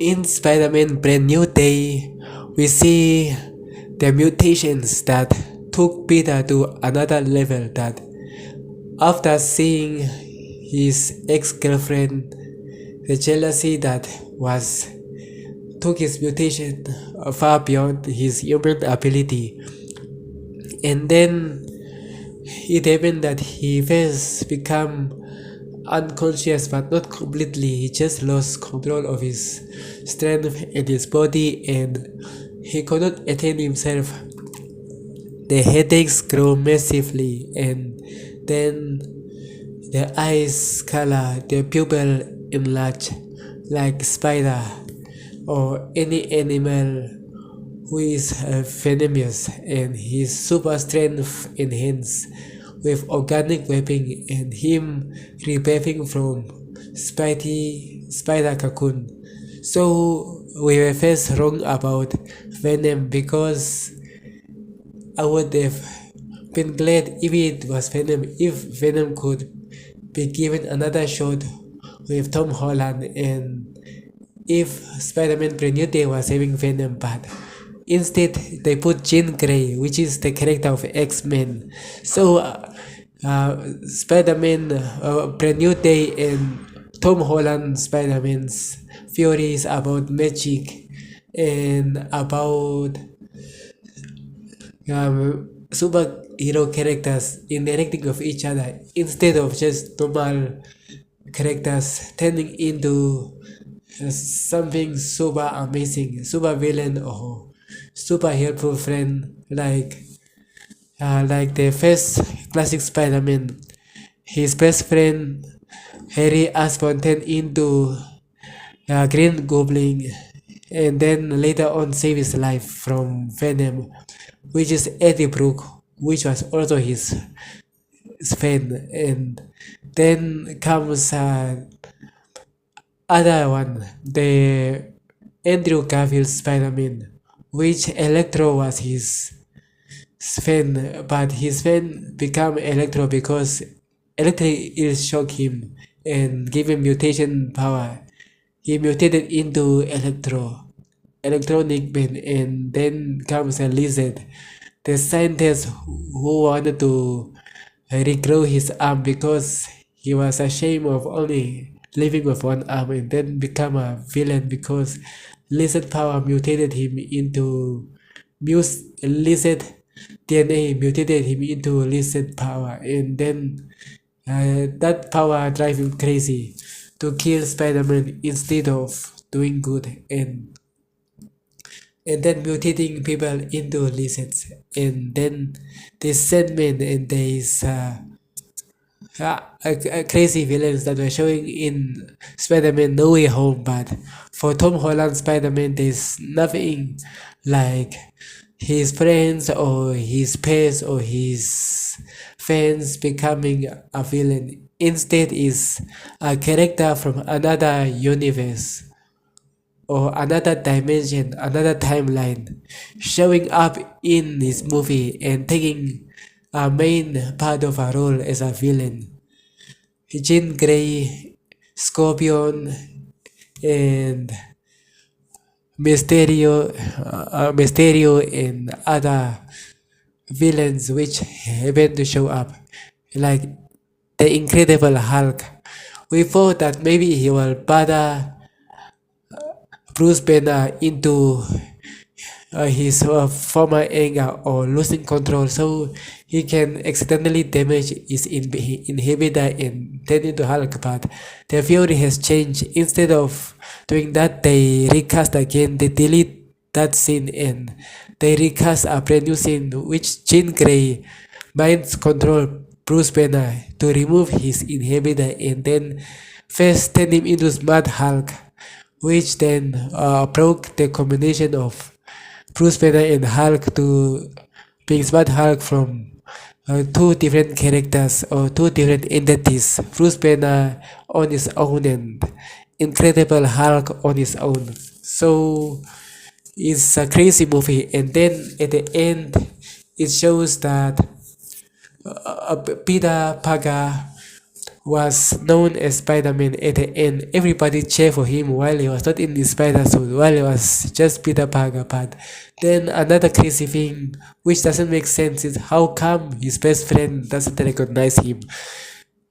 In Spider-Man Brand New Day, we see the mutations that took Peter to another level. That after seeing his ex-girlfriend, the jealousy that was took his mutation far beyond his human ability. And then it happened that he first become unconscious but not completely. He just lost control of his strength and his body, and he could not attain himself. The headaches grow massively, and then the eyes color, the pupil enlarge like spider or any animal who is venomous, and his super strength enhanced with organic weapon and him rebirthing from spider cocoon. So we were first wrong about Venom because I would have been glad if it was Venom, if Venom could be given another shot with Tom Holland, and if Spider-Man Brand New Day was having Venom, but instead they put Jean Grey, which is the character of X-Men. So Spider-Man Brand New Day and Tom Holland Spider-Man's theories about magic and about superhero characters interacting with each other instead of just normal characters turning into something super amazing, super villain or super helpful friend like the first classic Spider-Man. His best friend Harry Osborn turned into Green Goblin, and then later on save his life from Venom, which is Eddie Brooke, which was also his fan. And then comes other one, the Andrew Garfield Spider-Man, which Electro was his fan, but his fan become Electro because Electro will shock him and give him mutation power. He mutated into Electronic Man, and then comes a lizard, the scientist who wanted to regrow his arm because he was ashamed of only living with one arm, and then become a villain because lizard power mutated him into lizard DNA mutated him into lizard power, and then that power drive him crazy to kill Spider-Man instead of doing good, and then mutating people into lizards, and then the Sandman, and there is crazy villains that were showing in Spider-Man No Way Home. But for Tom Holland Spider-Man, there's nothing like his friends or his peers or his fans becoming a villain. Instead, is a character from another universe or another dimension, another timeline, showing up in this movie and taking a main part of a role as a villain. Jean Grey, Scorpion, and Mysterio, and other villains which happen to show up, like the Incredible Hulk. We thought that maybe he will bother Bruce Banner into his former anger or losing control, so he can accidentally damage his inhibitor and turn into Hulk. But the theory has changed. Instead of doing that, they recast again. They delete that scene and they recast a brand new scene which Jean Grey minds control Bruce Banner to remove his inhibitor and then first turn him into Smart Hulk, which then broke the combination of Bruce Banner and Hulk to being Smart Hulk from two different characters or two different entities. Bruce Banner on his own and Incredible Hulk on his own. So it's a crazy movie, and then at the end, it shows that Peter Parker was known as Spider-Man at the end. Everybody cheered for him while he was not in the spider suit, while he was just Peter Parker. But then another crazy thing which doesn't make sense is how come his best friend doesn't recognize him.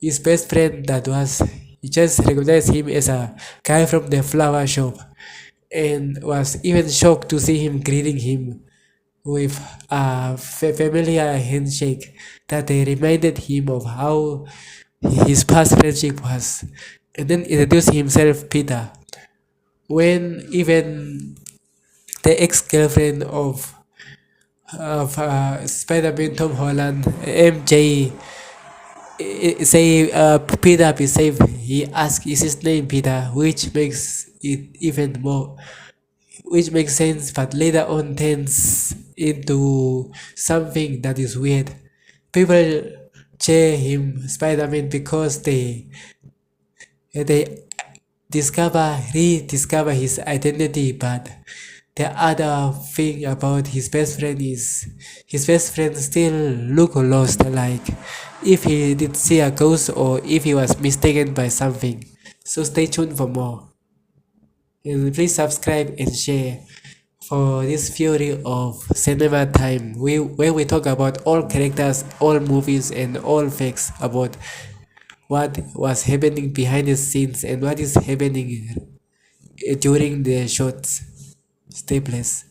His best friend that was he just recognized him as a guy from the flower shop and was even shocked to see him greeting him with a familiar handshake that they reminded him of how his past friendship was, and then introduced himself Peter. When even the ex-girlfriend of Spider-Man Tom Holland, MJ, say Peter be safe. He asked, "Is his name Peter?" Which makes it even more, which makes sense, but later on turns into something that is weird. People cheer him Spider-Man because they rediscover his identity, but the other thing about his best friend is his best friend still look lost, like if he did see a ghost or if he was mistaken by something. So stay tuned for more. And please subscribe and share for this fury of cinema time, where we talk about all characters, all movies, and all facts about what was happening behind the scenes and what is happening during the shots. Stay blessed.